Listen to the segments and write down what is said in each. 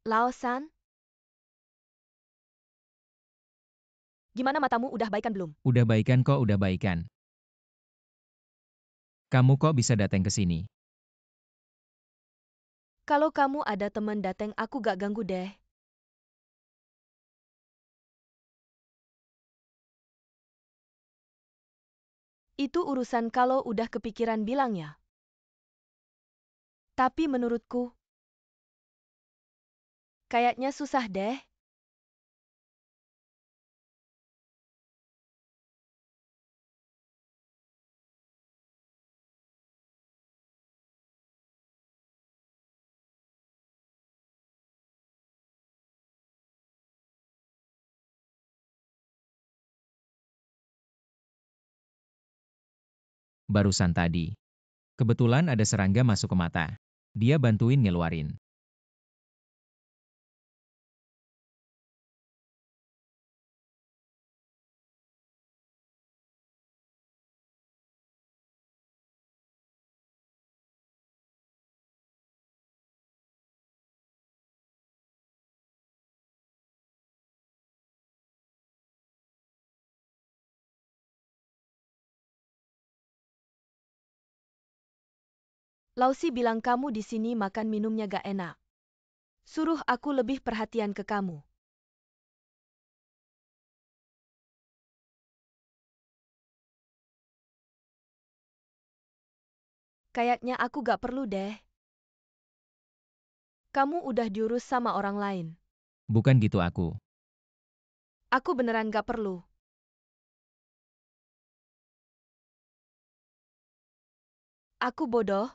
Lao-san? Gimana matamu, udah baikan belum? Udah baikan kok, udah baikan. Kamu kok bisa datang ke sini? Kalau kamu ada teman dateng, aku gak ganggu deh. Itu urusan kalau udah kepikiran bilangnya. Tapi menurutku, kayaknya susah deh. Barusan tadi. Kebetulan ada serangga masuk ke mata. Dia bantuin ngeluarin. Lausi bilang kamu di sini makan minumnya gak enak. Suruh aku lebih perhatian ke kamu. Kayaknya aku gak perlu deh. Kamu udah diurus sama orang lain. Bukan gitu aku. Aku beneran gak perlu. Aku bodoh.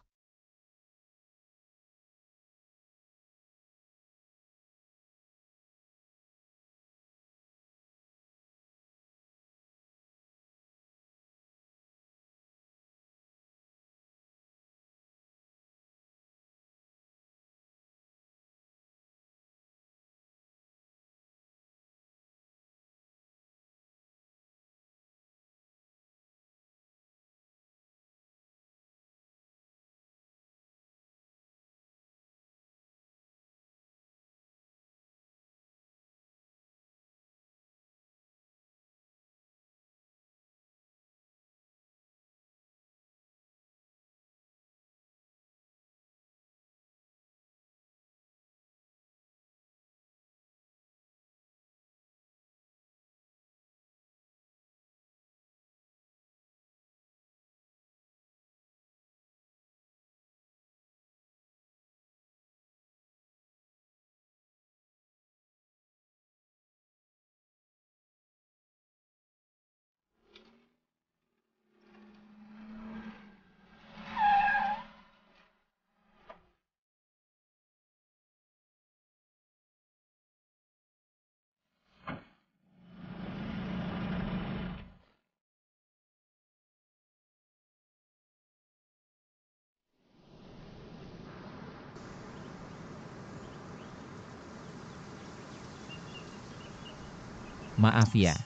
Maaf ya.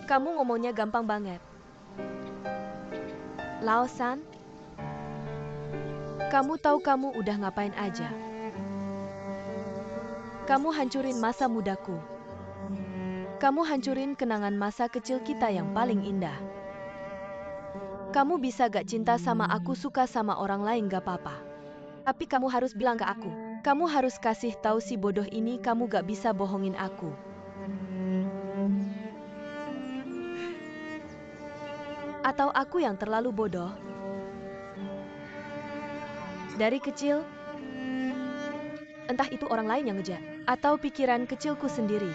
Kamu ngomongnya gampang banget. Lao-san? Kamu tahu kamu udah ngapain aja? Kamu hancurin masa mudaku. Kamu hancurin kenangan masa kecil kita yang paling indah. Kamu bisa gak cinta sama aku, suka sama orang lain gak apa-apa. Tapi kamu harus bilang ke aku. Kamu harus kasih tahu si bodoh ini kamu gak bisa bohongin aku. Atau aku yang terlalu bodoh? Dari kecil, entah itu orang lain yang ngejar, atau pikiran kecilku sendiri.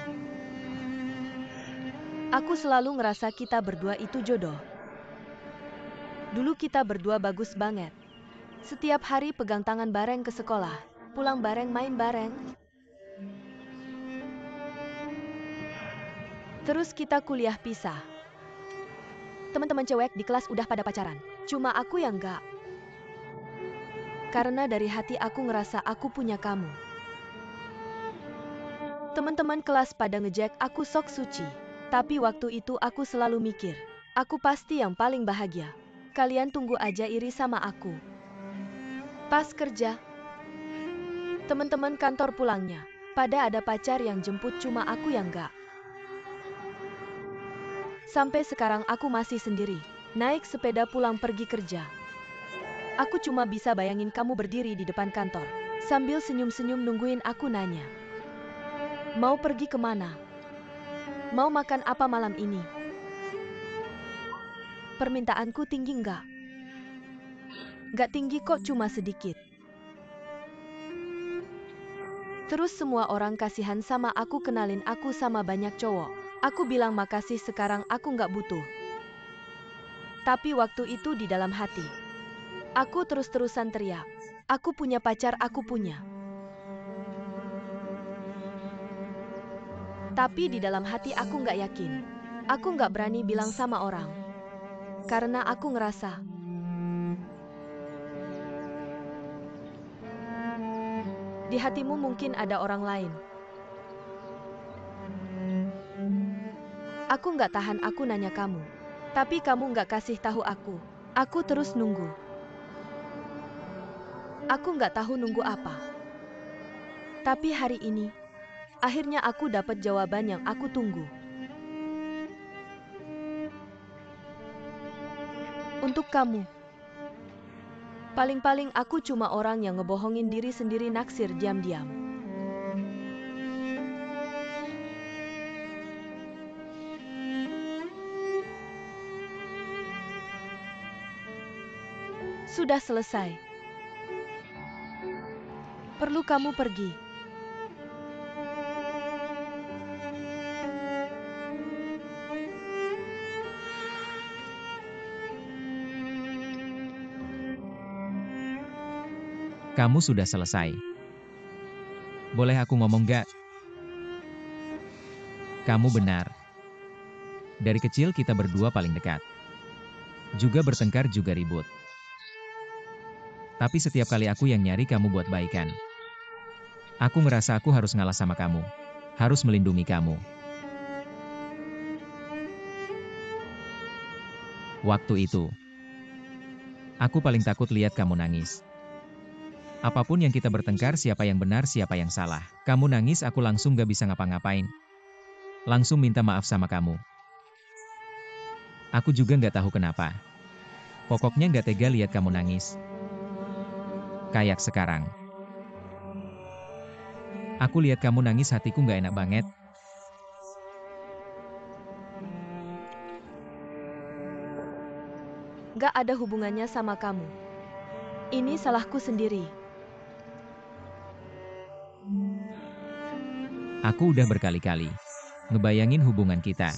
Aku selalu ngerasa kita berdua itu jodoh. Dulu kita berdua bagus banget. Setiap hari pegang tangan bareng ke sekolah, pulang bareng, main bareng. Terus kita kuliah pisah. Teman-teman cewek di kelas udah pada pacaran. Cuma aku yang enggak. Karena dari hati aku ngerasa aku punya kamu. Teman-teman kelas pada ngejek aku sok suci. Tapi waktu itu aku selalu mikir, aku pasti yang paling bahagia. kalian tunggu aja iri sama aku. Pas kerja, teman-teman kantor pulangnya. Pada ada pacar yang jemput, cuma aku yang enggak. Sampai sekarang aku masih sendiri, naik sepeda pulang pergi kerja. Aku cuma bisa bayangin kamu berdiri di depan kantor, sambil senyum-senyum nungguin aku nanya. Mau pergi kemana? Mau makan apa malam ini? Permintaanku tinggi enggak? Enggak tinggi kok, cuma sedikit. Terus semua orang kasihan sama aku, kenalin aku sama banyak cowok. Aku bilang makasih, sekarang aku nggak butuh. Tapi waktu itu di dalam hati, aku terus-terusan teriak. Aku punya pacar, aku punya. Tapi di dalam hati aku nggak yakin. Aku nggak berani bilang sama orang. Karena aku ngerasa di hatimu mungkin ada orang lain. Aku nggak tahan, aku nanya kamu. Tapi kamu nggak kasih tahu aku. Aku terus nunggu. Aku nggak tahu nunggu apa. Tapi hari ini, akhirnya aku dapat jawaban yang aku tunggu. Untuk kamu. Paling-paling aku cuma orang yang ngebohongin diri sendiri, naksir diam-diam. Sudah selesai. Perlu kamu pergi. Kamu sudah selesai. Boleh aku ngomong gak? Kamu benar. Dari kecil kita berdua paling dekat. Juga bertengkar, juga ribut. Tapi setiap kali aku yang nyari kamu buat baikan. Aku ngerasa aku harus ngalah sama kamu. Harus melindungi kamu. Waktu itu, aku paling takut lihat kamu nangis. Apapun yang kita bertengkar, siapa yang benar, siapa yang salah. Kamu nangis, aku langsung gak bisa ngapa-ngapain. Langsung minta maaf sama kamu. Aku juga gak tahu kenapa. Pokoknya gak tega lihat kamu nangis. Kayak sekarang. Aku lihat kamu nangis, hatiku gak enak banget. Gak ada hubungannya sama kamu. Ini salahku sendiri. Aku udah berkali-kali ngebayangin hubungan kita.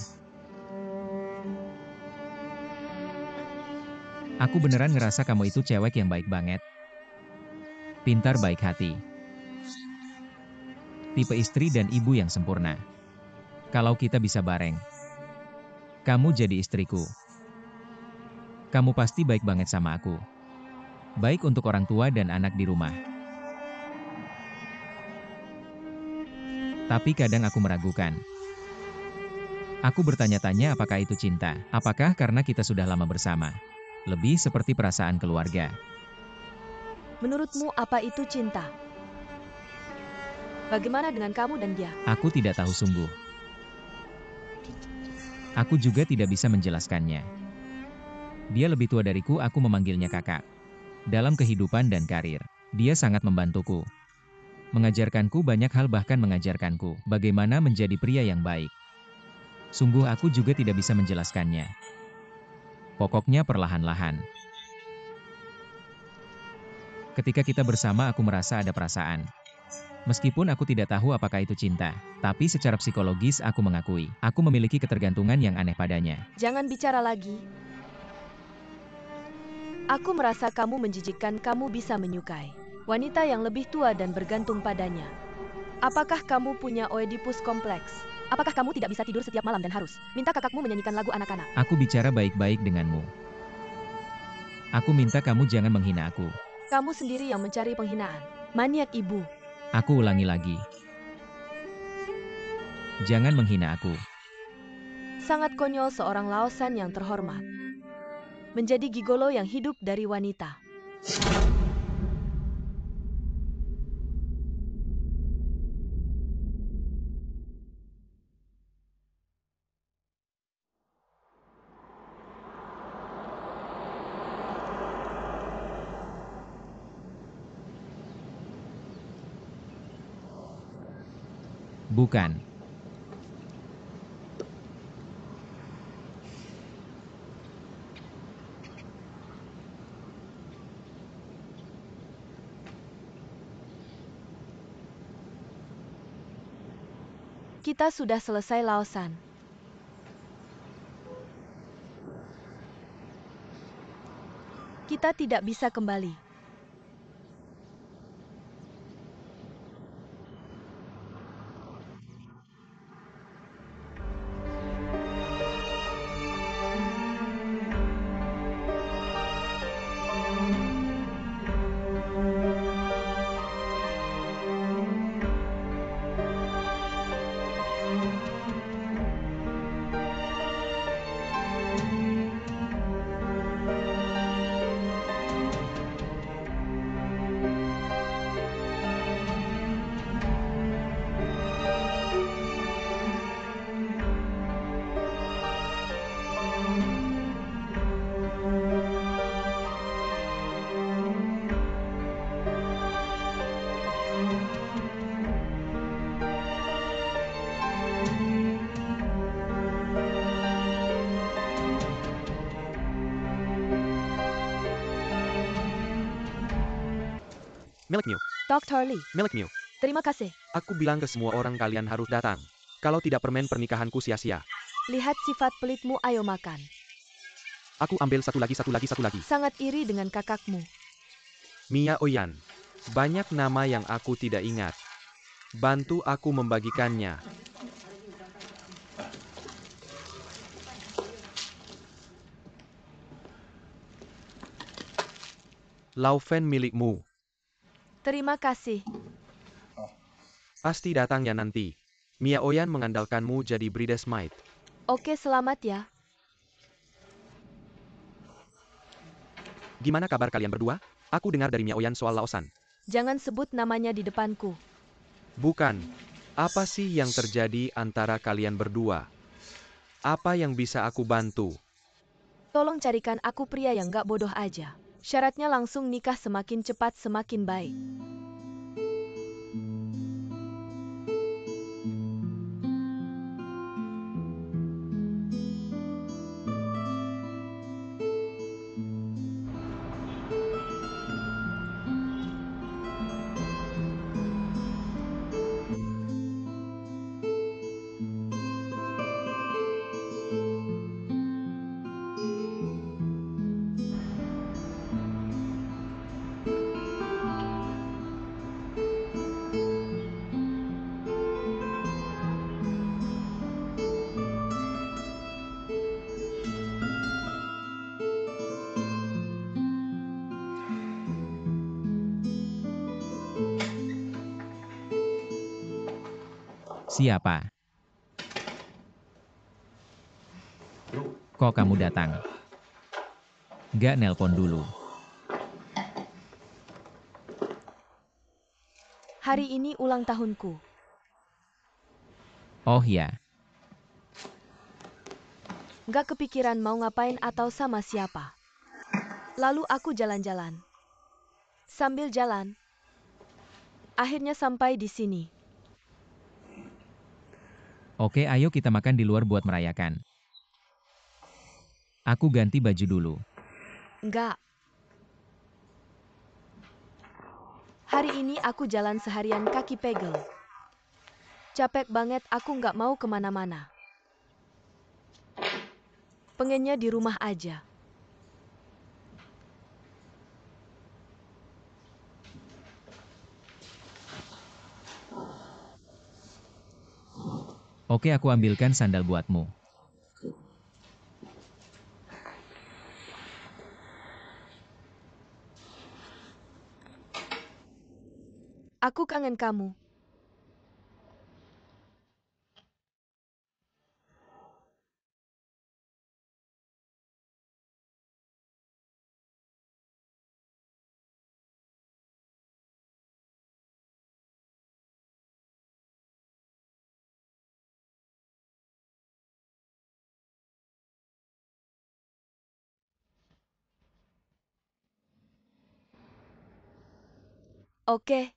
Aku beneran ngerasa kamu itu cewek yang baik banget. Pintar, baik hati. Tipe istri dan ibu yang sempurna. Kalau kita bisa bareng, kamu jadi istriku. Kamu pasti baik banget sama aku. Baik untuk orang tua dan anak di rumah. Tapi kadang aku meragukan. Aku bertanya-tanya, apakah itu cinta? Apakah karena kita sudah lama bersama? Lebih seperti perasaan keluarga. Menurutmu apa itu cinta? Bagaimana dengan kamu dan dia? Aku tidak tahu sungguh. Aku juga tidak bisa menjelaskannya. Dia lebih tua dariku, aku memanggilnya kakak. Dalam kehidupan dan karir, dia sangat membantuku. Mengajarkanku banyak hal, bahkan mengajarkanku bagaimana menjadi pria yang baik. Sungguh aku juga tidak bisa menjelaskannya. Pokoknya perlahan-lahan. Ketika kita bersama, aku merasa ada perasaan. Meskipun aku tidak tahu apakah itu cinta, tapi secara psikologis aku mengakui, aku memiliki ketergantungan yang aneh padanya. Jangan bicara lagi. Aku merasa kamu menjijikkan, kamu bisa menyukai wanita yang lebih tua dan bergantung padanya. Apakah kamu punya Oedipus kompleks? Apakah kamu tidak bisa tidur setiap malam dan harus minta kakakmu menyanyikan lagu anak-anak? Aku bicara baik-baik denganmu. Aku minta kamu jangan menghina aku. Kamu sendiri yang mencari penghinaan. Maniak ibu. Aku ulangi lagi. Jangan menghina aku. Sangat konyol seorang Laosan yang terhormat. menjadi gigolo yang hidup dari wanita. Bukan. Kita sudah selesai Laosan. Kita tidak bisa kembali. Milk Mew, Dr. Lee, Milk Mew. terima kasih. Aku bilang ke semua orang kalian harus datang. Kalau tidak permen pernikahanku sia-sia. Lihat sifat pelitmu, ayo makan. Aku ambil satu lagi. Sangat iri dengan kakakmu. Mia Oyan. Banyak nama yang aku tidak ingat. Bantu aku membagikannya. Laufen milikmu. Terima kasih. Pasti datang ya nanti. Mia Oyan mengandalkanmu jadi bridesmaid. Oke, selamat ya. Gimana kabar kalian berdua? Aku dengar dari Mia Oyan soal Laosan. Jangan sebut namanya di depanku. Bukan. Apa sih yang terjadi antara kalian berdua? Apa yang bisa aku bantu? Tolong carikan aku pria yang gak bodoh aja. Syaratnya langsung nikah, semakin cepat semakin baik. Siapa? Kok kamu datang? Gak nelpon dulu. Hari ini ulang tahunku. Oh ya, Gak kepikiran mau ngapain atau sama siapa. Lalu aku jalan-jalan. Sambil jalan, akhirnya sampai di sini. oke ayo kita makan di luar buat merayakan. Aku ganti baju dulu. Enggak. Hari ini aku jalan seharian kaki pegel. Capek banget, aku nggak mau kemana-mana. Pengennya di rumah aja. Oke aku ambilkan sandal buatmu. Aku kangen kamu. Oke.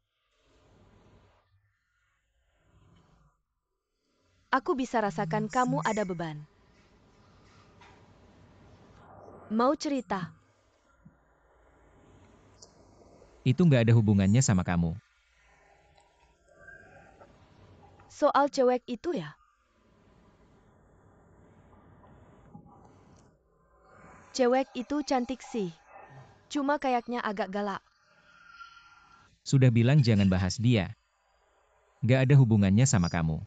Aku bisa rasakan kamu ada beban. Mau cerita? Itu nggak ada hubungannya sama kamu. Soal cewek itu ya? Cewek itu cantik sih. Cuma kayaknya agak galak. Sudah bilang jangan bahas dia. Nggak ada hubungannya sama kamu.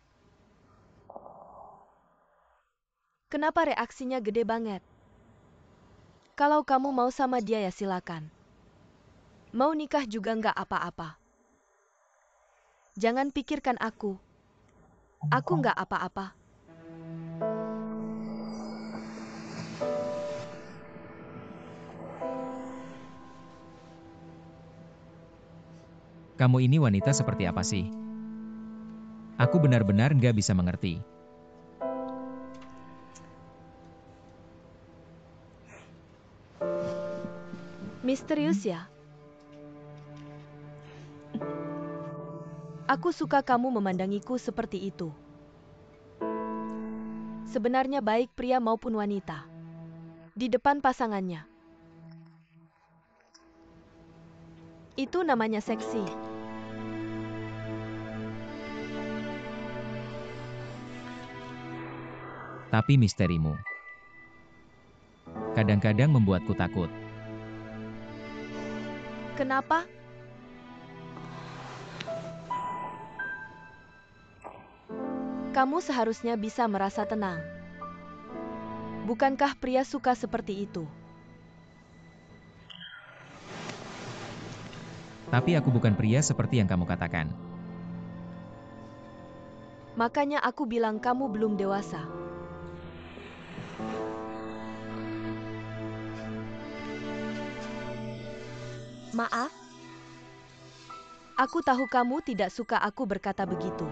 Kenapa reaksinya gede banget? Kalau kamu mau sama dia ya silakan. Mau nikah juga nggak apa-apa. Jangan pikirkan aku. Aku nggak apa-apa. Kamu ini wanita seperti apa sih? Aku benar-benar nggak bisa mengerti. Misterius ya? Aku suka kamu memandangiku seperti itu. Sebenarnya baik pria maupun wanita. Di depan pasangannya. Itu namanya seksi. Tapi misterimu kadang-kadang membuatku takut. Kenapa? Kamu seharusnya bisa merasa tenang. Bukankah pria suka seperti itu? Tapi aku bukan pria seperti yang kamu katakan. Makanya aku bilang kamu belum dewasa. Maaf. Aku tahu kamu tidak suka aku berkata begitu.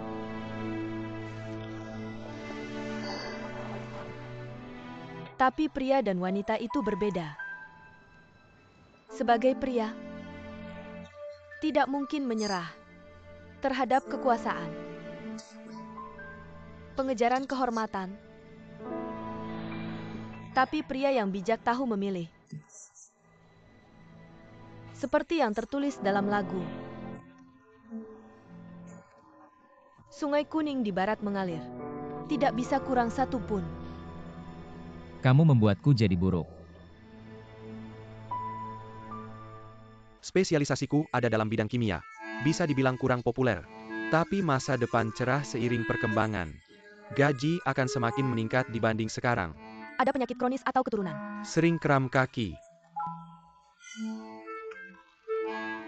Tapi pria dan wanita itu berbeda. Sebagai pria, tidak mungkin menyerah terhadap kekuasaan, pengejaran kehormatan. Tapi pria yang bijak tahu memilih. Seperti yang tertulis dalam lagu. Sungai kuning di barat mengalir. Tidak bisa kurang satu pun. Kamu membuatku jadi buruk. Spesialisasiku ada dalam bidang kimia. Bisa dibilang kurang populer. Tapi masa depan cerah seiring perkembangan. Gaji akan semakin meningkat dibanding sekarang. Ada penyakit kronis atau keturunan. Sering kram kaki.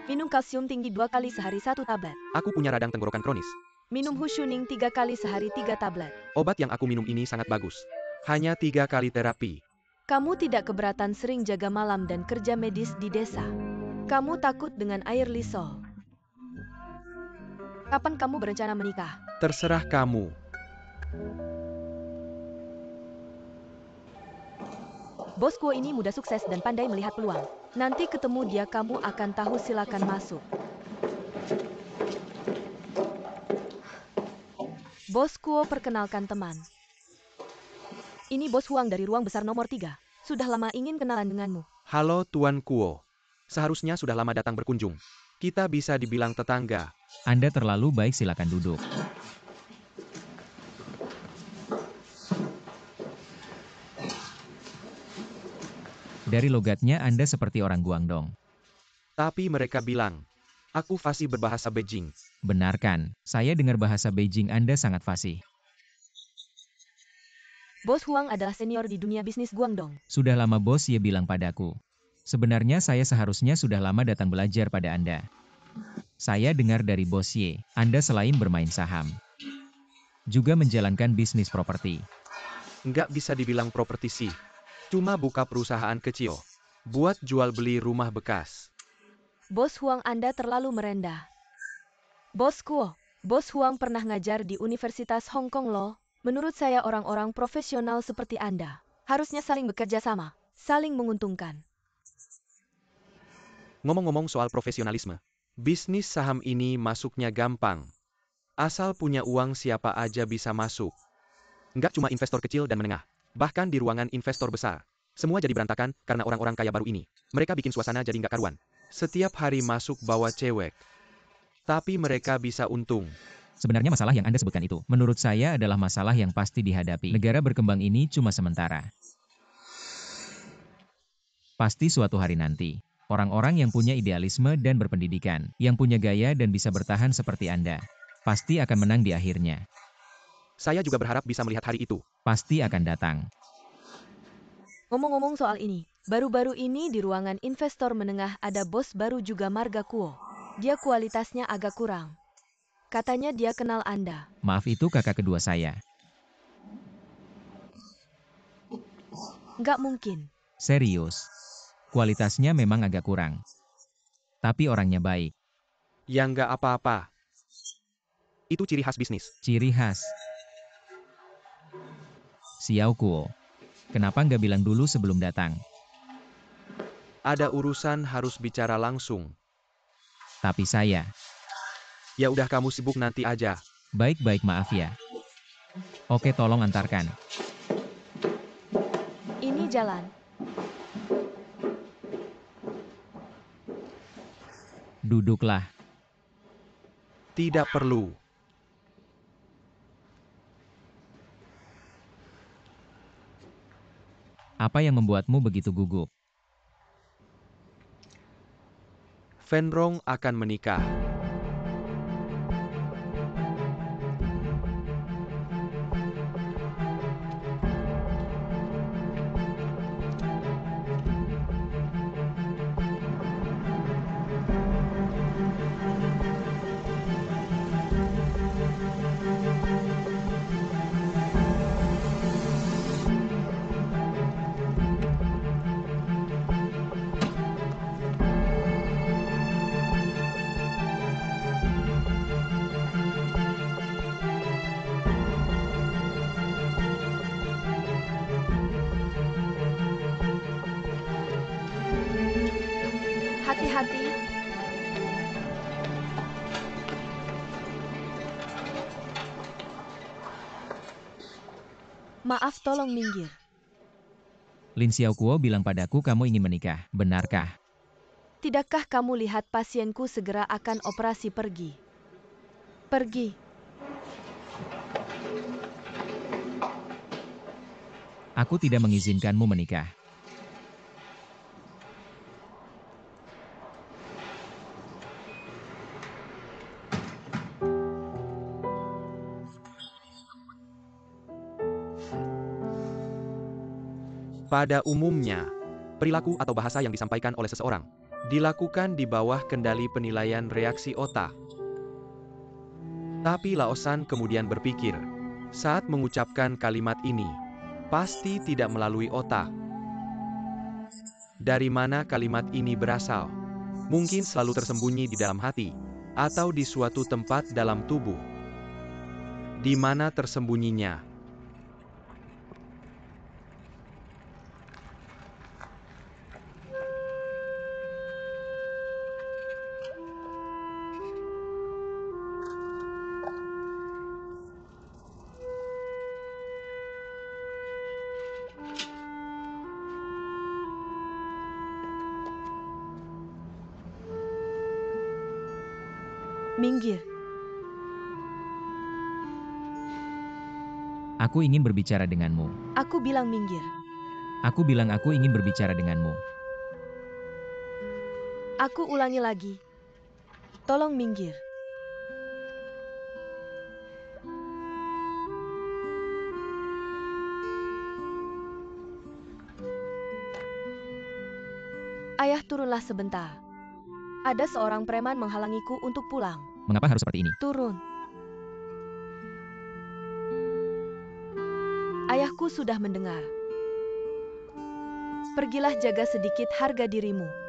Minum kalsium tinggi 2 kali sehari 1 tablet. Aku punya radang tenggorokan kronis. Minum Hushuning 3 kali sehari 3 tablet. Obat yang aku minum ini sangat bagus. Hanya 3 kali terapi. Kamu tidak keberatan sering jaga malam dan kerja medis di desa. Kamu takut dengan air lisol. Kapan kamu berencana menikah? Terserah kamu. Bosku ini muda sukses dan pandai melihat peluang. Nanti ketemu dia kamu akan tahu, silakan masuk. Bos Kuo perkenalkan teman. Ini Bos Huang dari ruang besar nomor 3. Sudah lama ingin kenalan denganmu. Halo Tuan Kuo. Seharusnya sudah lama datang berkunjung. Kita bisa dibilang tetangga. Anda terlalu baik, silakan duduk. Dari logatnya Anda seperti orang Guangdong. Tapi mereka bilang, aku fasih berbahasa Beijing. Benarkan, saya dengar bahasa Beijing Anda sangat fasih. Bos Huang adalah senior di dunia bisnis Guangdong. Sudah lama Bos Ye bilang padaku. Sebenarnya saya seharusnya sudah lama datang belajar pada Anda. Saya dengar dari Bos Ye, Anda selain bermain saham, juga menjalankan bisnis properti. Nggak bisa dibilang properti sih. Cuma buka perusahaan kecil. Buat jual beli rumah bekas. Bos Huang, Anda terlalu merendah. Bos Kuo, Bos Huang pernah ngajar di Universitas Hong Kong loh. Menurut saya orang-orang profesional seperti Anda harusnya saling bekerja sama, saling menguntungkan. Ngomong-ngomong soal profesionalisme. Bisnis saham ini masuknya gampang. Asal punya uang siapa aja bisa masuk. Nggak cuma investor kecil dan menengah. Bahkan di ruangan investor besar. Semua jadi berantakan karena orang-orang kaya baru ini. Mereka bikin suasana jadi nggak karuan. Setiap hari masuk bawa cewek. Tapi mereka bisa untung. Sebenarnya masalah yang Anda sebutkan itu, menurut saya adalah masalah yang pasti dihadapi. Negara berkembang ini cuma sementara. Pasti suatu hari nanti, orang-orang yang punya idealisme dan berpendidikan, yang punya gaya dan bisa bertahan seperti Anda, pasti akan menang di akhirnya. Saya juga berharap bisa melihat hari itu. Pasti akan datang. Ngomong-ngomong soal ini, baru-baru ini di ruangan investor menengah ada bos baru juga Marga Kuo. Dia kualitasnya agak kurang. Katanya dia kenal Anda. Maaf, itu kakak kedua saya. Nggak mungkin. Serius. Kualitasnya memang agak kurang. Tapi orangnya baik. Yang nggak apa-apa. Itu ciri khas bisnis. Ciri khas. Xiao Kuo. Kenapa nggak bilang dulu sebelum datang? Ada urusan harus bicara langsung. Tapi saya. Ya udah kamu sibuk nanti aja. Baik-baik, maaf ya. Oke, tolong antarkan. Ini jalan. Duduklah. Tidak perlu. Apa yang membuatmu begitu gugup? Fenrong akan menikah. Hati-hati. Maaf, tolong minggir. Lin Xiaokuo bilang padaku kamu ingin menikah, benarkah? Tidakkah kamu lihat pasienku segera akan operasi pergi? Pergi. Aku tidak mengizinkanmu menikah. Pada umumnya, perilaku atau bahasa yang disampaikan oleh seseorang dilakukan di bawah kendali penilaian reaksi otak. Tapi Laosan kemudian berpikir, saat mengucapkan kalimat ini, pasti tidak melalui otak. Dari mana kalimat ini berasal? Mungkin selalu tersembunyi di dalam hati, atau di suatu tempat dalam tubuh. Di mana tersembunyinya? Minggir. Aku ingin berbicara denganmu. Aku bilang minggir. Aku bilang aku ingin berbicara denganmu. Aku ulangi lagi. Tolong minggir. Ayah, turunlah sebentar. Ada seorang preman menghalangiku untuk pulang. Mengapa harus seperti ini? Turun. Ayahku sudah mendengar. Pergilah, jaga sedikit harga dirimu.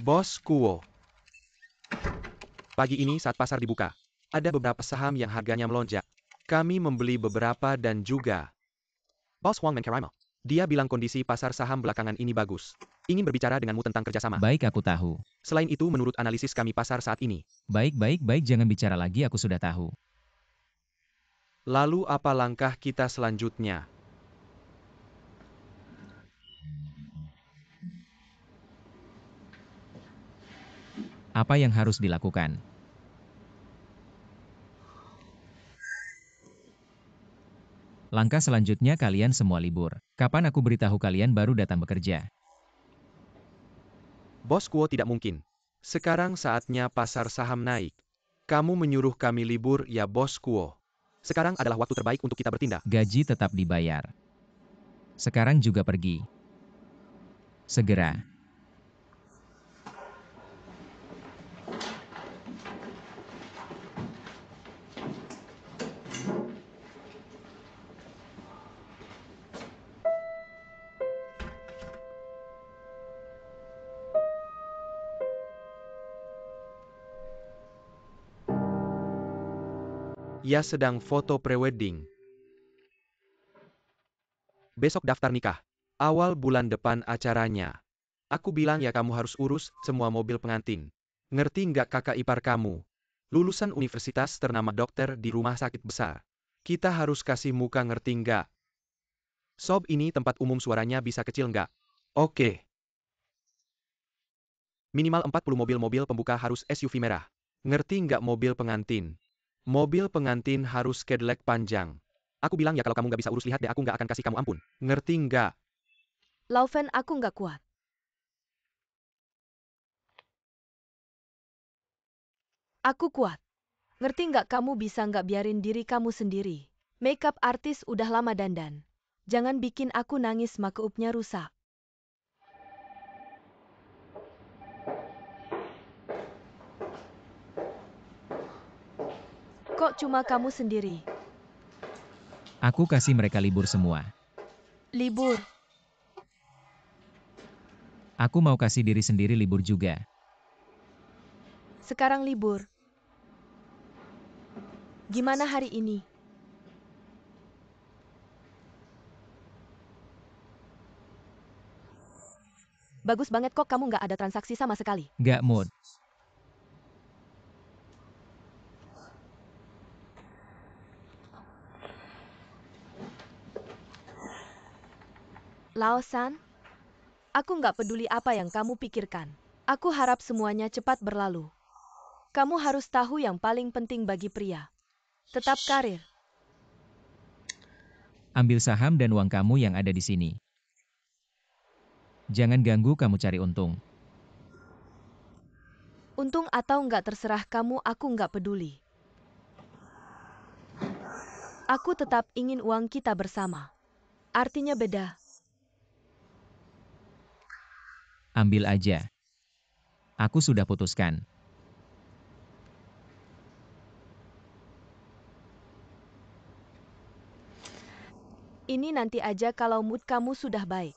Bos Kuo. Pagi ini saat pasar dibuka, ada beberapa saham yang harganya melonjak. Kami membeli beberapa dan juga Bos Huang Menkeraima. Dia bilang kondisi pasar saham belakangan ini bagus. Ingin berbicara denganmu tentang kerjasama. Baik, aku tahu. Selain itu menurut analisis kami pasar saat ini. Baik, jangan bicara lagi, aku sudah tahu. Lalu apa langkah kita selanjutnya? Apa yang harus dilakukan? Langkah selanjutnya kalian semua libur. Kapan aku beritahu kalian baru datang bekerja? Bos Kuo tidak mungkin. Sekarang saatnya pasar saham naik. Kamu menyuruh kami libur ya Bos Kuo. Sekarang adalah waktu terbaik untuk kita bertindak. Gaji tetap dibayar. Sekarang juga pergi. Segera. Ia sedang foto prewedding. Besok daftar nikah. Awal bulan depan acaranya. Aku bilang ya kamu harus urus semua mobil pengantin. Ngerti nggak kakak ipar kamu? Lulusan universitas ternama dokter di rumah sakit besar. Kita harus kasih muka ngerti nggak? Sob ini tempat umum suaranya bisa kecil nggak? Oke. Minimal 40 mobil-mobil pembuka harus SUV merah. Ngerti nggak mobil pengantin? Mobil pengantin harus Cadillac panjang. Aku bilang ya kalau kamu nggak bisa urus lihat deh aku nggak akan kasih kamu ampun. Ngerti nggak? Laufen, aku nggak kuat. Aku kuat. Ngerti nggak kamu bisa nggak biarin diri kamu sendiri? Makeup artis udah lama dandan. Jangan bikin aku nangis makeupnya rusak. Kok cuma kamu sendiri? Aku kasih mereka libur semua. Libur. Aku mau kasih diri sendiri libur juga. Sekarang libur. Gimana hari ini? Bagus banget kok kamu nggak ada transaksi sama sekali. Gak mood. Laosan, aku nggak peduli apa yang kamu pikirkan. Aku harap semuanya cepat berlalu. Kamu harus tahu yang paling penting bagi pria. Tetap karir. Ambil saham dan uang kamu yang ada di sini. Jangan ganggu kamu cari untung. Untung atau nggak terserah kamu, aku nggak peduli. Aku tetap ingin uang kita bersama. Artinya beda. Ambil aja. Aku sudah putuskan. Ini nanti aja kalau mood kamu sudah baik.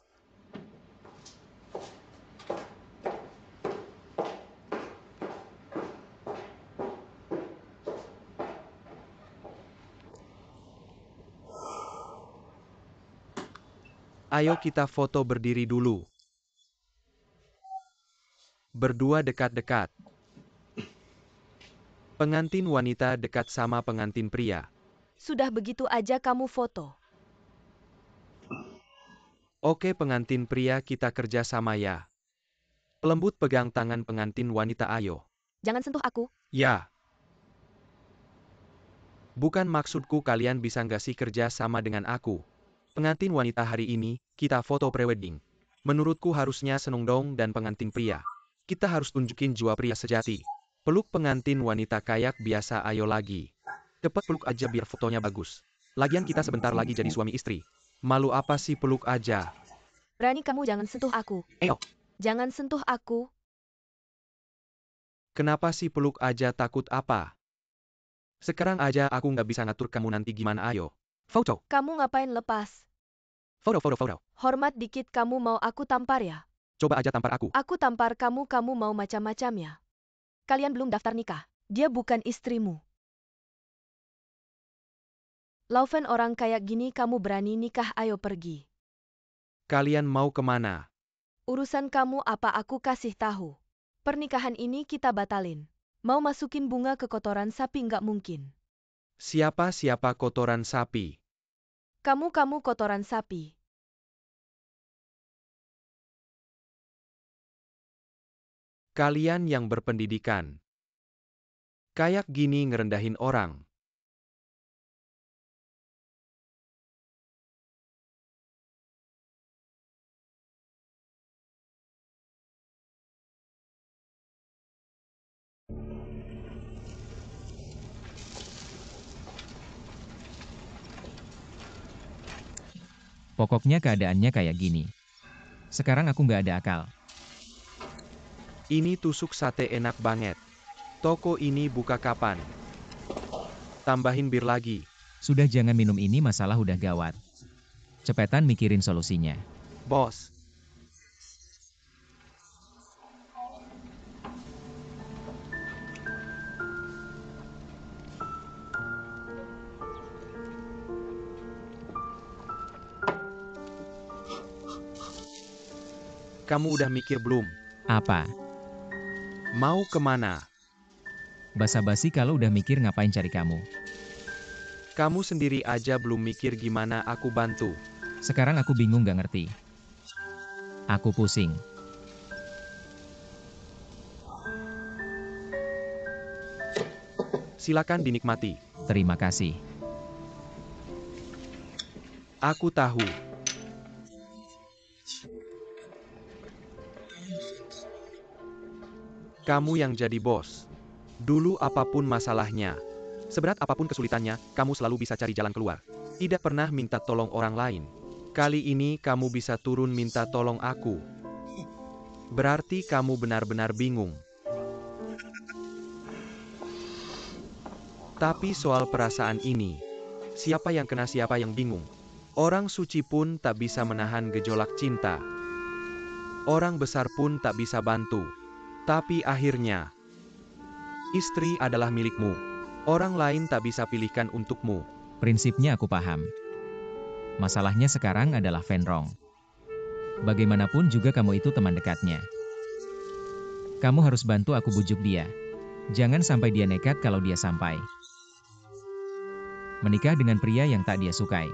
Ayo kita foto berdiri dulu. Berdua dekat-dekat. Pengantin wanita dekat sama pengantin pria. Sudah begitu aja kamu foto. Oke pengantin pria kita kerja sama ya. Lembut pegang tangan pengantin wanita ayo. Jangan sentuh aku. Ya. Bukan maksudku kalian bisa nggak sih kerja sama dengan aku. Pengantin wanita hari ini, kita foto prewedding. Menurutku harusnya seneng dong dan pengantin pria. Kita harus tunjukin jiwa pria sejati. Peluk pengantin wanita kayak biasa ayo lagi. Cepet peluk aja biar fotonya bagus. Lagian kita sebentar lagi jadi suami istri. Malu apa sih peluk aja. Berani kamu jangan sentuh aku. Eyo. Jangan sentuh aku. Kenapa sih peluk aja takut apa? Sekarang aja aku nggak bisa ngatur kamu nanti gimana ayo. Foto. Kamu ngapain lepas? Foto. Hormat dikit kamu mau aku tampar ya? Coba aja tampar aku. Aku tampar kamu, kamu mau macam-macam ya? Kalian belum daftar nikah. Dia bukan istrimu. Laufen, orang kayak gini kamu berani nikah, ayo pergi. Kalian mau kemana? Urusan kamu apa, aku kasih tahu. Pernikahan ini kita batalin. Mau masukin bunga ke kotoran sapi nggak mungkin. Siapa kotoran sapi? Kamu kotoran sapi. Kalian yang berpendidikan. Kayak gini ngerendahin orang. Pokoknya keadaannya kayak gini. Sekarang aku nggak ada akal. Ini tusuk sate enak banget. Toko ini buka kapan? Tambahin bir lagi. Sudah, jangan minum, ini masalah udah gawat. Cepetan mikirin solusinya. Bos. Kamu udah mikir belum? Apa? Mau kemana? Basa-basi, kalau udah mikir ngapain cari kamu? Kamu sendiri aja belum mikir, gimana aku bantu? Sekarang aku bingung, gak ngerti. Aku pusing. Silakan dinikmati. Terima kasih. Aku tahu. Kamu yang jadi bos. Dulu apapun masalahnya, seberat apapun kesulitannya, kamu selalu bisa cari jalan keluar. Tidak pernah minta tolong orang lain. Kali ini kamu bisa turun minta tolong aku. Berarti kamu benar-benar bingung. Tapi soal perasaan ini, siapa yang kena, siapa yang bingung? Orang suci pun tak bisa menahan gejolak cinta. Orang besar pun tak bisa bantu. Tapi akhirnya, istri adalah milikmu. Orang lain tak bisa pilihkan untukmu. Prinsipnya aku paham. Masalahnya sekarang adalah Fenrong. Bagaimanapun juga kamu itu teman dekatnya. Kamu harus bantu aku bujuk dia. Jangan sampai dia nekat kalau dia sampai menikah dengan pria yang tak dia sukai.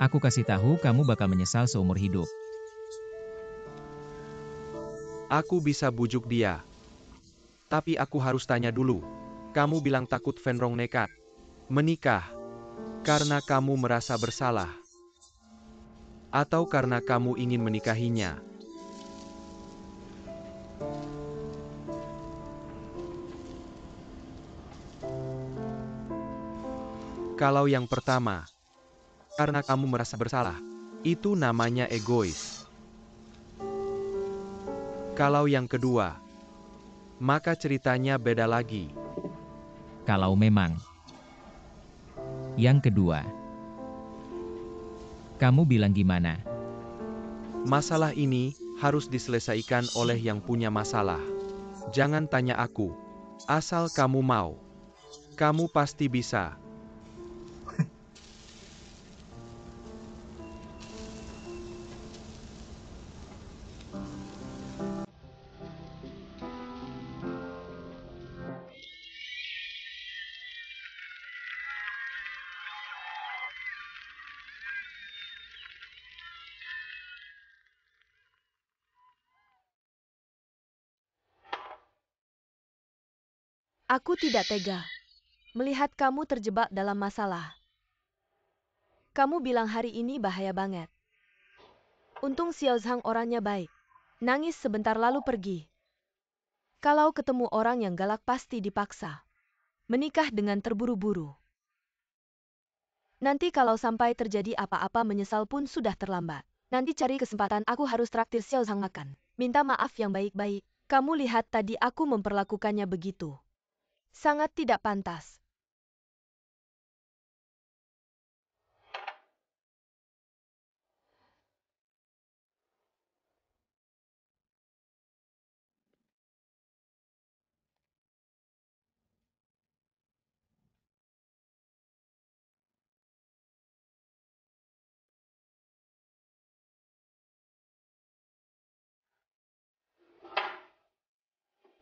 Aku kasih tahu, kamu bakal menyesal seumur hidup. Aku bisa bujuk dia. Tapi aku harus tanya dulu. Kamu bilang takut Fenrong nekat menikah karena kamu merasa bersalah, atau karena kamu ingin menikahinya? Kalau yang pertama, karena kamu merasa bersalah, itu namanya egois. Kalau yang kedua, maka ceritanya beda lagi. Kalau memang yang kedua, kamu bilang gimana? Masalah ini harus diselesaikan oleh yang punya masalah. Jangan tanya aku. Asal kamu mau, kamu pasti bisa. Aku tidak tega melihat kamu terjebak dalam masalah. Kamu bilang hari ini bahaya banget. Untung Xiao Zhang orangnya baik. Nangis sebentar lalu pergi. Kalau ketemu orang yang galak pasti dipaksa menikah dengan terburu-buru. Nanti kalau sampai terjadi apa-apa menyesal pun sudah terlambat. Nanti cari kesempatan, aku harus traktir Xiao Zhang makan. Minta maaf yang baik-baik. Kamu lihat tadi aku memperlakukannya begitu. Sangat tidak pantas.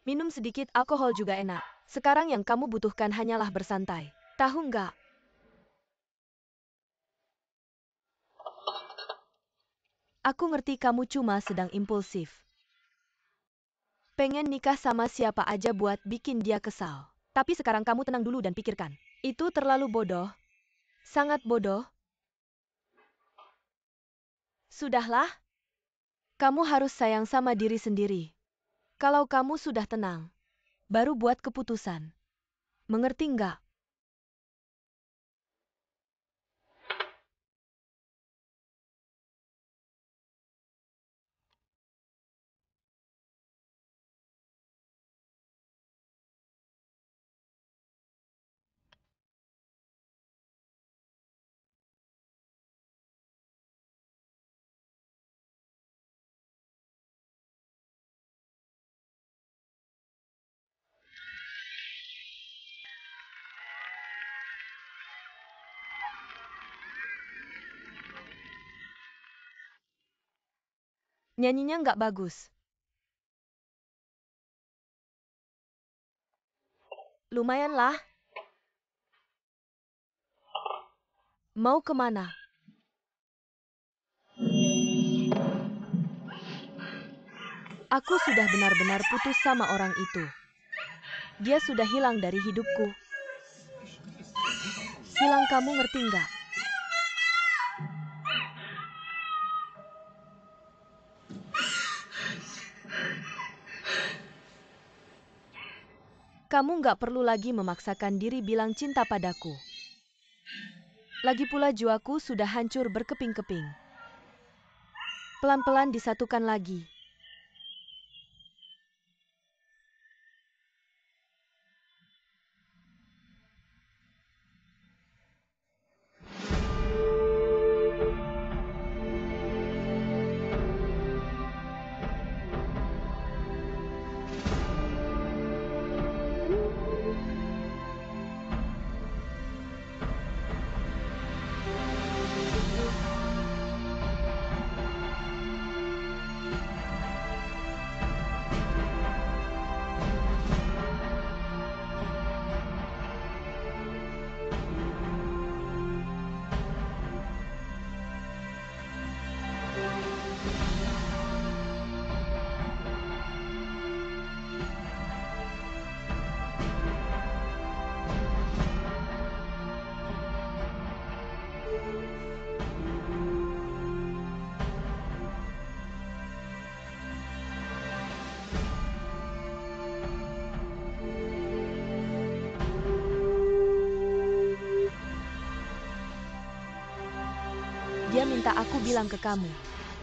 Minum sedikit alkohol juga enak. Sekarang yang kamu butuhkan hanyalah bersantai. Tahu nggak? Aku ngerti kamu cuma sedang impulsif. Pengen nikah sama siapa aja buat bikin dia kesal. Tapi sekarang kamu tenang dulu dan pikirkan. Itu terlalu bodoh. Sangat bodoh. Sudahlah. Kamu harus sayang sama diri sendiri. Kalau kamu sudah tenang, baru buat keputusan. Mengerti nggak? Nyanyinya nggak bagus. Lumayan lah. Mau kemana? Aku sudah benar-benar putus sama orang itu. Dia sudah hilang dari hidupku. Hilang, kamu ngerti nggak? Kamu nggak perlu lagi memaksakan diri bilang cinta padaku. Lagi pula jiwaku sudah hancur berkeping-keping. Pelan-pelan disatukan lagi. Dia minta aku bilang ke kamu.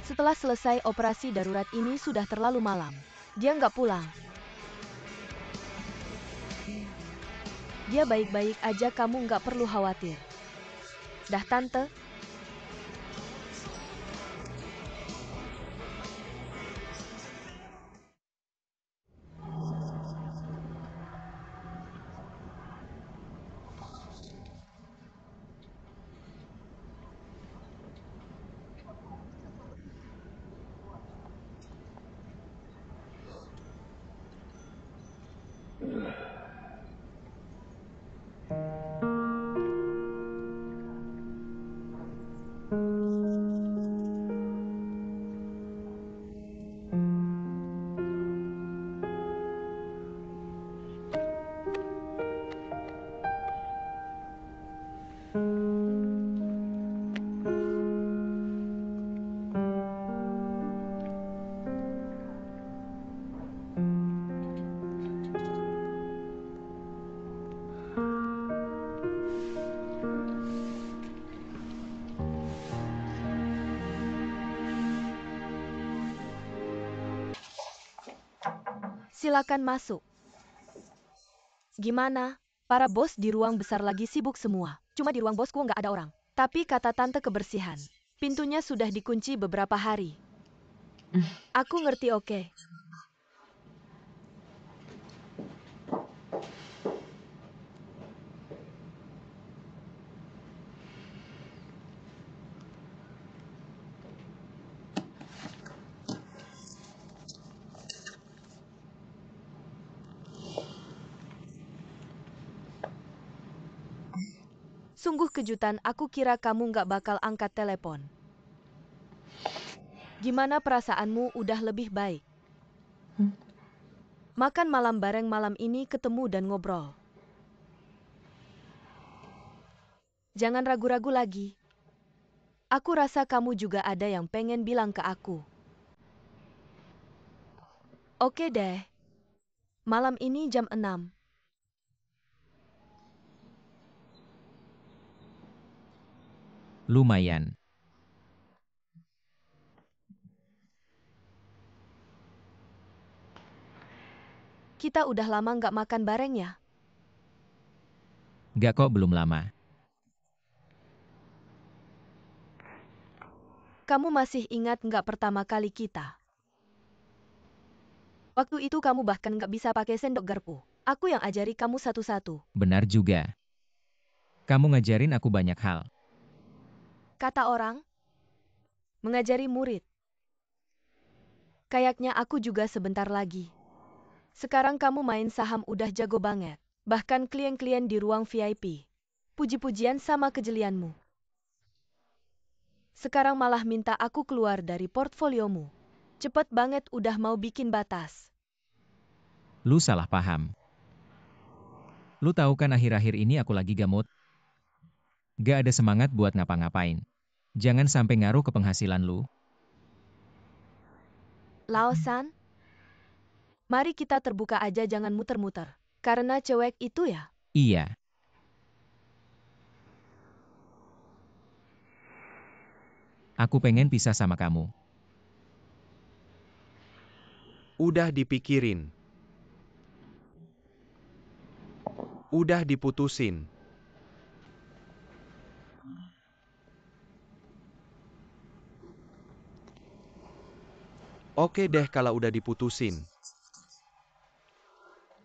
Setelah selesai operasi darurat ini sudah terlalu malam. Dia nggak pulang. Dia baik-baik aja, kamu nggak perlu khawatir. Dah, Tante. Silakan masuk. Gimana? Para bos di ruang besar lagi sibuk semua. Cuma di ruang bosku nggak ada orang. Tapi kata tante kebersihan, pintunya sudah dikunci beberapa hari. Aku ngerti, oke. Sungguh kejutan, aku kira kamu nggak bakal angkat telepon. Gimana perasaanmu? Udah lebih baik? Makan malam bareng malam ini, ketemu dan ngobrol. Jangan ragu-ragu lagi. Aku rasa kamu juga ada yang pengen bilang ke aku. Oke deh. Malam ini jam 6. Lumayan. Kita udah lama nggak makan bareng ya? Gak kok, belum lama. Kamu masih ingat nggak pertama kali kita? Waktu itu kamu bahkan nggak bisa pakai sendok garpu. Aku yang ajari kamu satu-satu. Benar juga. Kamu ngajarin aku banyak hal. Kata orang, mengajari murid. Kayaknya aku juga sebentar lagi. Sekarang kamu main saham udah jago banget. Bahkan klien-klien di ruang VIP. Puji-pujian sama kejelianmu. Sekarang malah minta aku keluar dari portfoliomu. Cepet banget udah mau bikin batas. Lu salah paham. Lu tahu kan akhir-akhir ini aku lagi gamut? Gak ada semangat buat ngapa-ngapain. Jangan sampai ngaruh ke penghasilan lu. Laosan, mari kita terbuka aja, jangan muter-muter. Karena cewek itu ya? Iya. Aku pengen pisah sama kamu. Udah dipikirin. Udah diputusin. Oke deh kalau udah diputusin.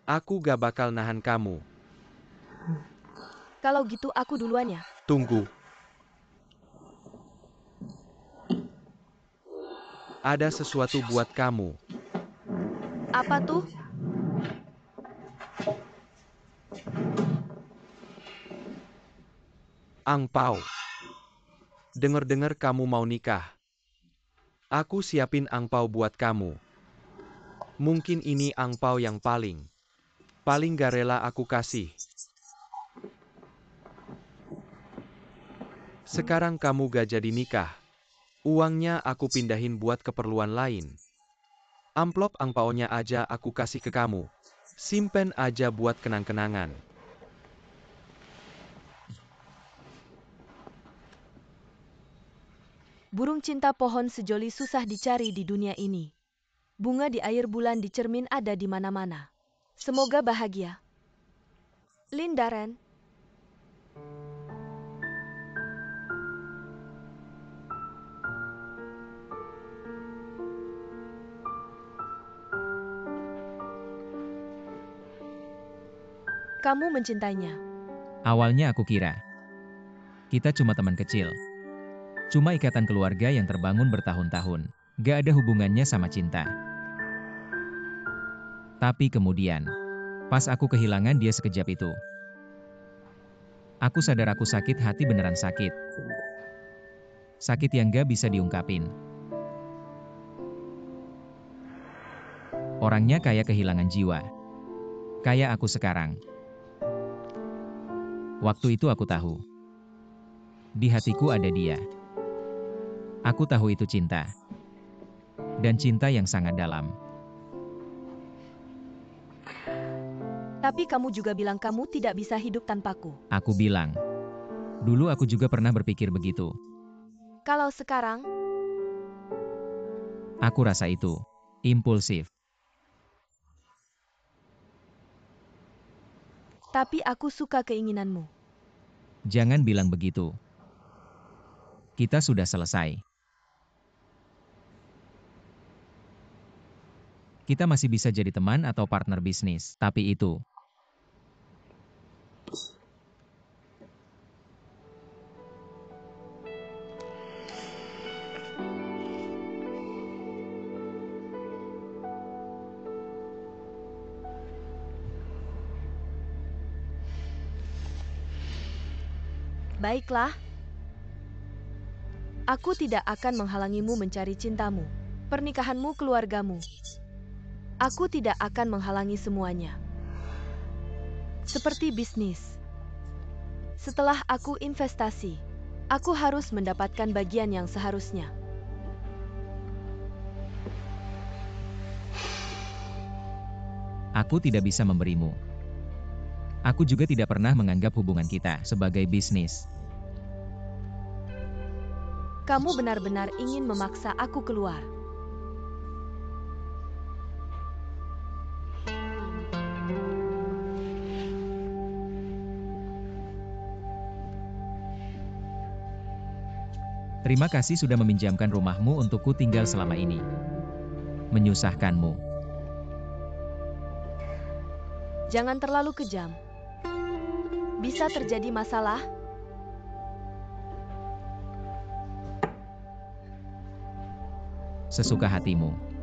Aku gak bakal nahan kamu. Kalau gitu aku duluan ya. Tunggu. Ada sesuatu buat kamu. Apa tuh? Angpau. Dengar-dengar kamu mau nikah. Aku siapin angpau buat kamu. Mungkin ini angpau yang paling gak rela aku kasih. Sekarang kamu gak jadi nikah. Uangnya aku pindahin buat keperluan lain. Amplop angpaunya aja aku kasih ke kamu. Simpen aja buat kenang-kenangan. Burung cinta pohon sejoli susah dicari di dunia ini. Bunga di air bulan di cermin ada di mana-mana. Semoga bahagia. Lindaren. Kamu mencintainya. Awalnya aku kira kita cuma teman kecil. Cuma ikatan keluarga yang terbangun bertahun-tahun. Gak ada hubungannya sama cinta. Tapi kemudian, pas aku kehilangan dia sekejap itu, aku sadar aku sakit hati, beneran sakit. Sakit yang gak bisa diungkapin. Orangnya kayak kehilangan jiwa. Kayak aku sekarang. Waktu itu aku tahu. Di hatiku ada dia. Aku tahu itu cinta. Dan cinta yang sangat dalam. Tapi kamu juga bilang kamu tidak bisa hidup tanpaku. Aku bilang. Dulu aku juga pernah berpikir begitu. Kalau sekarang, Aku rasa itu impulsif. tapi aku suka keinginanmu. Jangan bilang begitu. Kita sudah selesai. Kita masih bisa jadi teman atau partner bisnis, tapi itu Baiklah. Aku tidak akan menghalangimu mencari cintamu, pernikahanmu, keluargamu. Aku tidak akan menghalangi semuanya. Seperti bisnis. Setelah aku investasi, aku harus mendapatkan bagian yang seharusnya. Aku tidak bisa memberimu. Aku juga tidak pernah menganggap hubungan kita sebagai bisnis. Kamu benar-benar ingin memaksa aku keluar. Terima kasih sudah meminjamkan rumahmu untukku tinggal selama ini. Menyusahkanmu. Jangan terlalu kejam. Bisa terjadi masalah. Sesuka hatimu.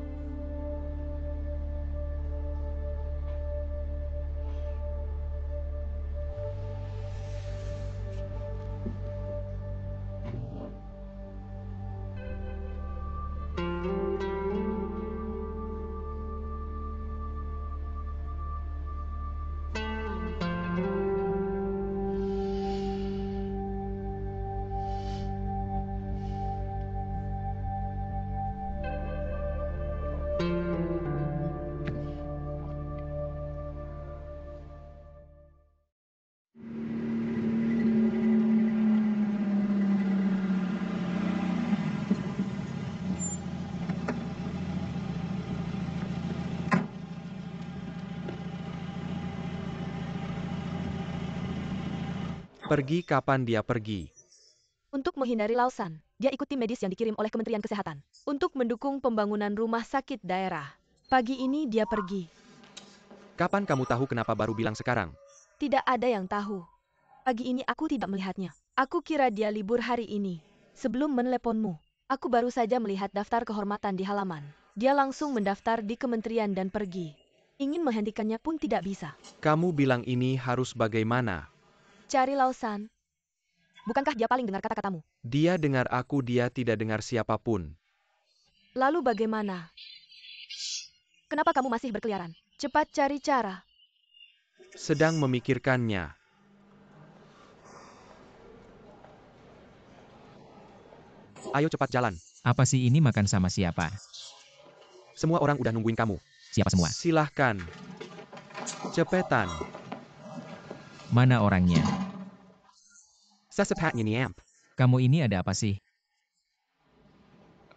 Pergi kapan dia pergi? Untuk menghindari Lausan, dia ikut tim medis yang dikirim oleh Kementerian Kesehatan untuk mendukung pembangunan rumah sakit daerah. Pagi ini dia pergi. Kapan kamu tahu kenapa baru bilang sekarang? Tidak ada yang tahu. Pagi ini aku tidak melihatnya. Aku kira dia libur hari ini. Sebelum meneleponmu, aku baru saja melihat daftar kehormatan di halaman. Dia langsung mendaftar di kementerian dan pergi. Ingin menghentikannya pun tidak bisa. Kamu bilang ini harus bagaimana? Cari Lausan. Bukankah dia paling dengar kata-katamu? Dia dengar aku, dia tidak dengar siapapun. Lalu bagaimana? Kenapa kamu masih berkeliaran? Cepat cari cara. Sedang memikirkannya. Ayo cepat jalan. Apa sih ini makan sama siapa? Semua orang udah nungguin kamu. Siapa semua? Silahkan. Cepetan. Mana orangnya? Sesepatnya nih, Amp. Kamu ini ada apa sih?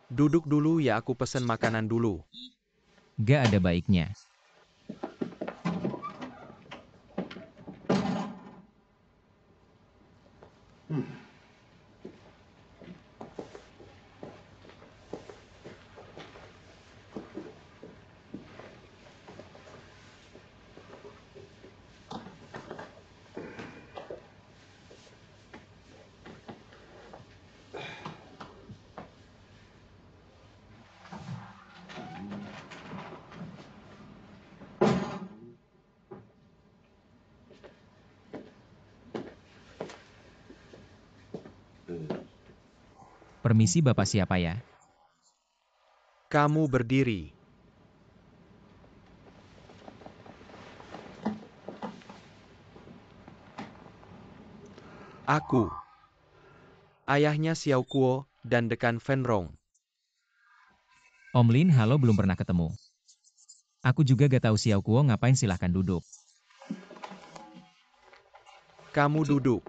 Duduk dulu ya, aku pesen makanan dulu. Gak ada baiknya. Permisi Bapak siapa ya? Kamu berdiri. Aku. Ayahnya Xiao Kuo dan Dekan Fenrong. Om Lin, halo, belum pernah ketemu. Aku juga gak tahu Xiao Kuo, ngapain, silahkan duduk. Kamu duduk.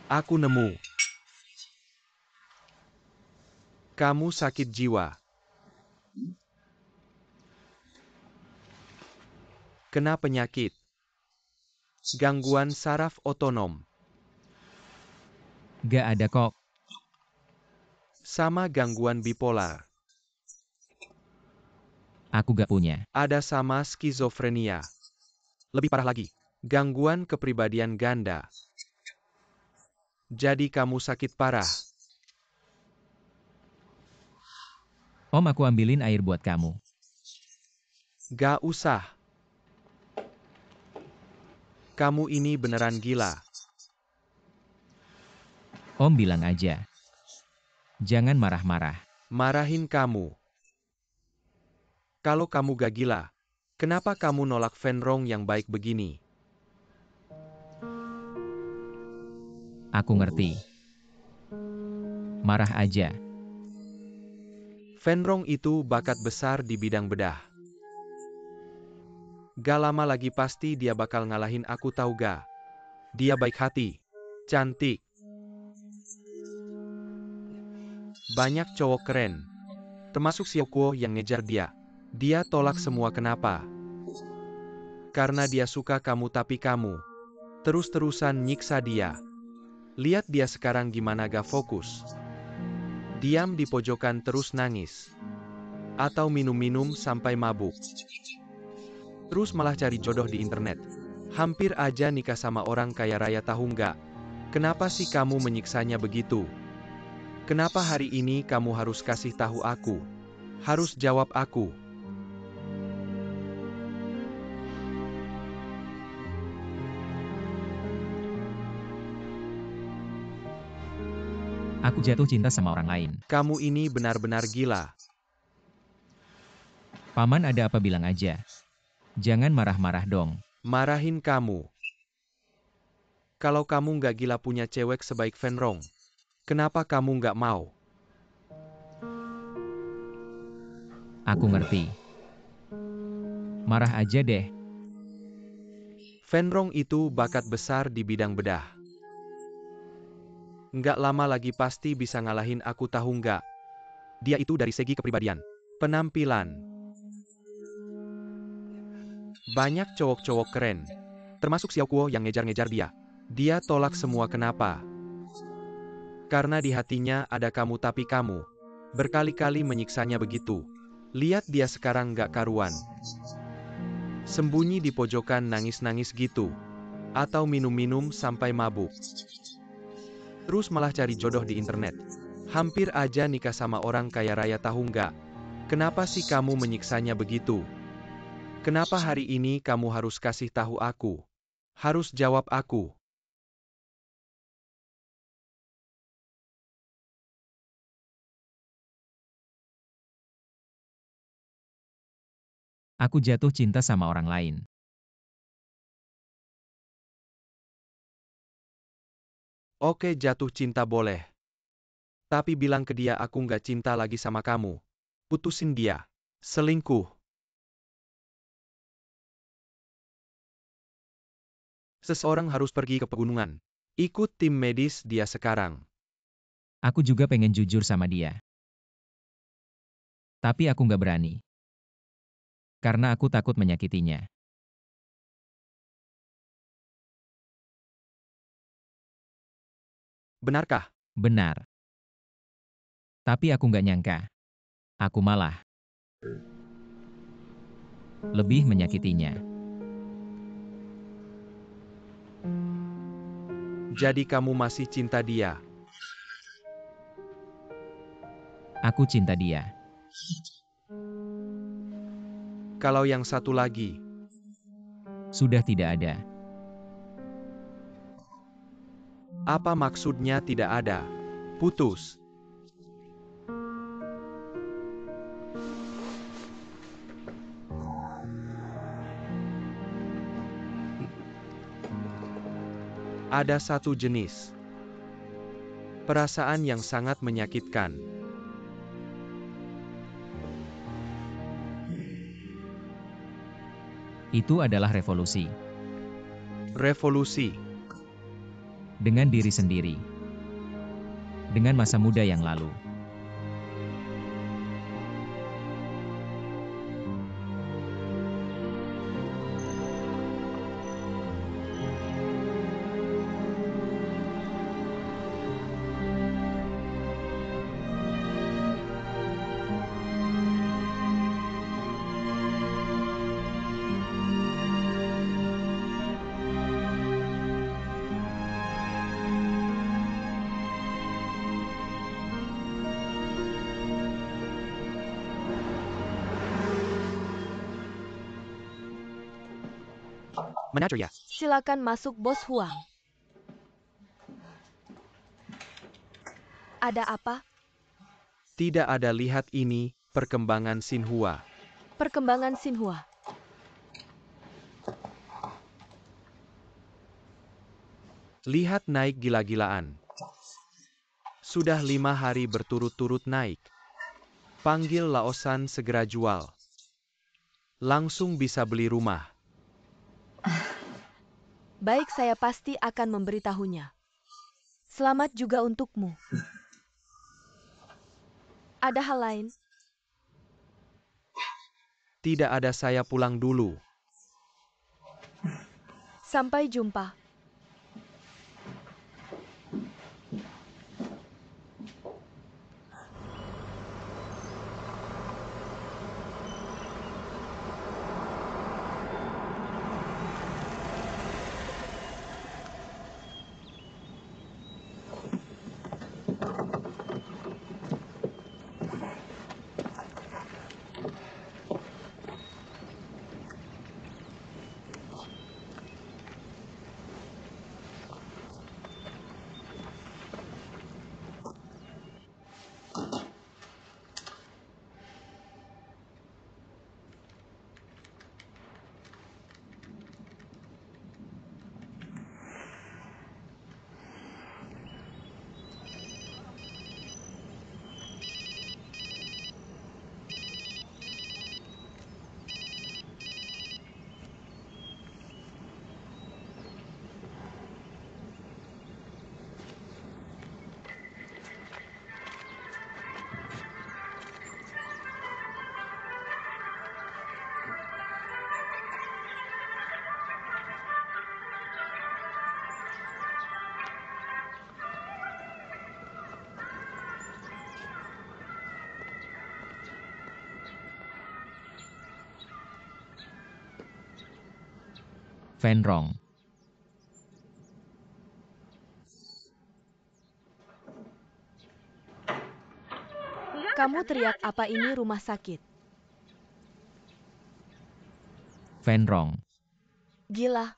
Aku nemu. Kamu sakit jiwa. Kena penyakit. Gangguan saraf otonom. Gak ada kok. Sama gangguan bipolar. Aku gak punya. Ada sama skizofrenia. Lebih parah lagi, gangguan kepribadian ganda. Jadi kamu sakit parah. Om, aku ambilin air buat kamu. Gak usah. Kamu ini beneran gila. Om bilang aja. Jangan marah-marah. Marahin kamu. Kalau kamu gak gila, kenapa kamu nolak Fenrong yang baik begini? Aku ngerti. Marah aja. Fenrong itu bakat besar di bidang bedah. Gak lama lagi pasti dia bakal ngalahin aku, tahu gak? Dia baik hati, cantik. Banyak cowok keren. Termasuk Xiaokuo yang ngejar dia. Dia tolak semua, kenapa? Karena dia suka kamu, tapi kamu terus-terusan nyiksa dia. Lihat dia sekarang gimana, gak fokus. Diam di pojokan terus nangis. Atau minum-minum sampai mabuk. Terus malah cari jodoh di internet. Hampir aja nikah sama orang kaya raya, tahu nggak? Kenapa sih kamu menyiksanya begitu? Kenapa hari ini kamu harus kasih tahu aku? Harus jawab aku. Aku jatuh cinta sama orang lain. Kamu ini benar-benar gila. Paman ada apa bilang aja. Jangan marah-marah dong. Marahin kamu. Kalau kamu nggak gila punya cewek sebaik Fenrong, kenapa kamu nggak mau? Aku ngerti. Marah aja deh. Fenrong itu bakat besar di bidang bedah. Nggak lama lagi pasti bisa ngalahin aku, tahu nggak? Dia itu dari segi kepribadian, penampilan. Banyak cowok-cowok keren. Termasuk Xiaokuo yang ngejar-ngejar dia. Dia tolak semua, kenapa? Karena di hatinya ada kamu, tapi kamu berkali-kali menyiksanya begitu. Lihat dia sekarang gak karuan. Sembunyi di pojokan nangis-nangis gitu. Atau minum-minum sampai mabuk. Terus malah cari jodoh di internet. Hampir aja nikah sama orang kaya raya, tahu nggak? Kenapa sih kamu menyiksanya begitu? Kenapa hari ini kamu harus kasih tahu aku? Harus jawab aku. Aku jatuh cinta sama orang lain. Oke, jatuh cinta boleh. Tapi bilang ke dia aku nggak cinta lagi sama kamu. Putusin dia. Selingkuh. Seseorang harus pergi ke pegunungan. Ikut tim medis dia sekarang. Aku juga pengen jujur sama dia. Tapi aku nggak berani. Karena aku takut menyakitinya. Benarkah? Benar. Tapi aku nggak nyangka. Aku malah lebih menyakitinya. Jadi kamu masih cinta dia? Aku cinta dia. Kalau yang satu lagi? Sudah tidak ada. Apa maksudnya tidak ada? Putus. Ada satu jenis perasaan yang sangat menyakitkan. Itu adalah revolusi. Revolusi. Dengan diri sendiri. Dengan masa muda yang lalu. Manager ya. Silakan masuk, Bos Huang. Ada apa? Tidak ada, lihat ini, perkembangan Xinhua. Perkembangan Xinhua. Lihat naik gila-gilaan. Sudah 5 hari berturut-turut naik. Panggil Laosan segera jual. Langsung bisa beli rumah. Baik, saya pasti akan memberitahunya. Selamat juga untukmu. Ada hal lain? Tidak ada, saya pulang dulu. Sampai jumpa. Fan Rong. Kamu teriak apa, ini rumah sakit? Fan Rong. Gila.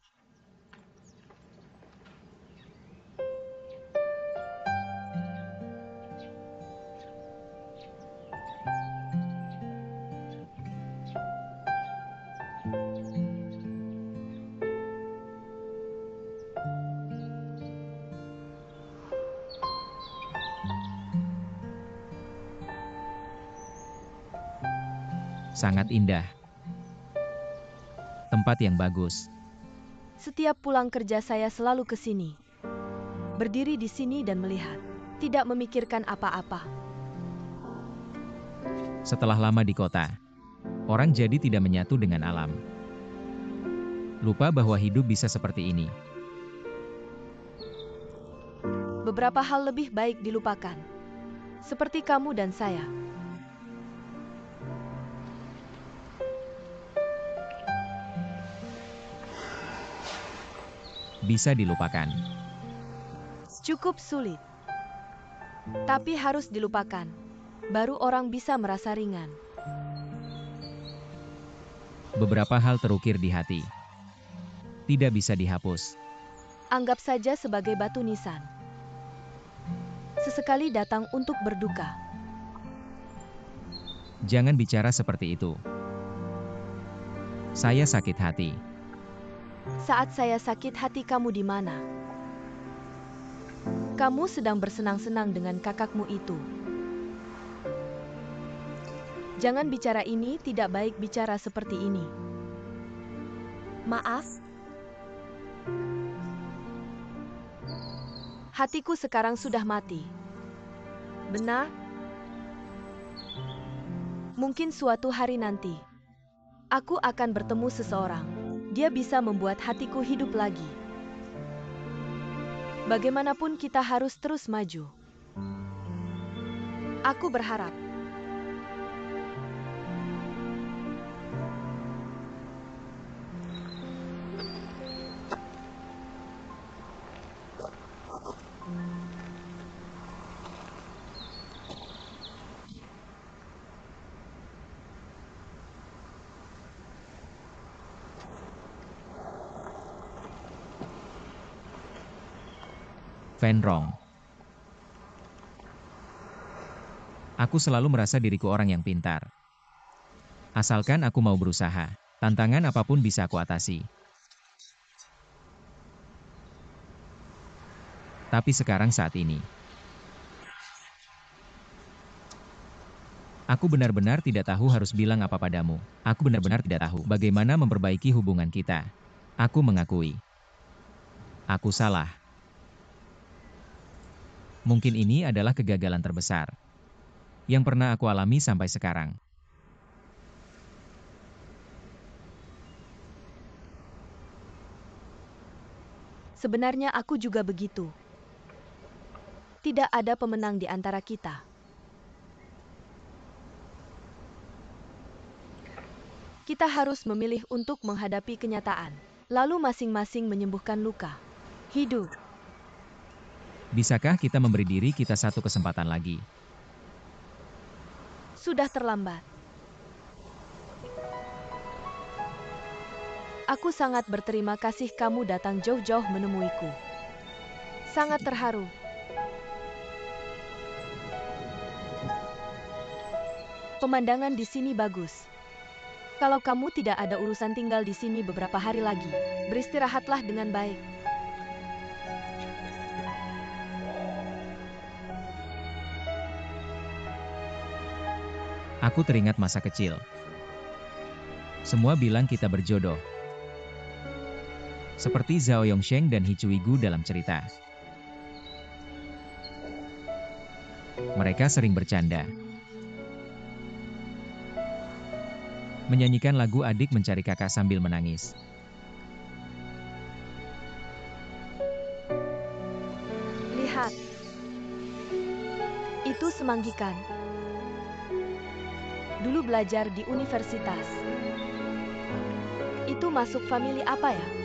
Sangat indah. Tempat yang bagus. Setiap pulang kerja saya selalu ke sini. Berdiri di sini dan melihat. Tidak memikirkan apa-apa. Setelah lama di kota, orang jadi tidak menyatu dengan alam. Lupa bahwa hidup bisa seperti ini. Beberapa hal lebih baik dilupakan. Seperti kamu dan saya. Bisa dilupakan. Cukup sulit. Tapi harus dilupakan. Baru orang bisa merasa ringan. Beberapa hal terukir di hati. Tidak bisa dihapus. Anggap saja sebagai batu nisan. Sesekali datang untuk berduka. Jangan bicara seperti itu. Saya sakit hati. Saat saya sakit hati, kamu di mana? Kamu sedang bersenang-senang dengan kakakmu itu. Jangan bicara ini, tidak baik bicara seperti ini. Maaf. Hatiku sekarang sudah mati. Benar? Mungkin suatu hari nanti, aku akan bertemu seseorang. Dia bisa membuat hatiku hidup lagi. Bagaimanapun kita harus terus maju. Aku berharap. Van Rong. Aku selalu merasa diriku orang yang pintar. Asalkan aku mau berusaha, tantangan apapun bisa aku atasi. Tapi sekarang saat ini, aku benar-benar tidak tahu harus bilang apa padamu. Aku benar-benar tidak tahu bagaimana memperbaiki hubungan kita. Aku mengakui. Aku salah. Mungkin ini adalah kegagalan terbesar yang pernah aku alami sampai sekarang. Sebenarnya aku juga begitu. Tidak ada pemenang di antara kita. Kita harus memilih untuk menghadapi kenyataan, lalu masing-masing menyembuhkan luka. Hidup. Bisakah kita memberi diri kita satu kesempatan lagi? Sudah terlambat. Aku sangat berterima kasih kamu datang jauh-jauh menemuiku. Sangat terharu. Pemandangan di sini bagus. Kalau kamu tidak ada urusan tinggal di sini beberapa hari lagi, beristirahatlah dengan baik. Aku teringat masa kecil. Semua bilang kita berjodoh. Seperti Zhao Yongsheng dan He Cui-gu dalam cerita. Mereka sering bercanda. Menyanyikan lagu adik mencari kakak sambil menangis. Lihat. Itu Semanggi kan? Dulu belajar di universitas. Itu masuk famili apa ya?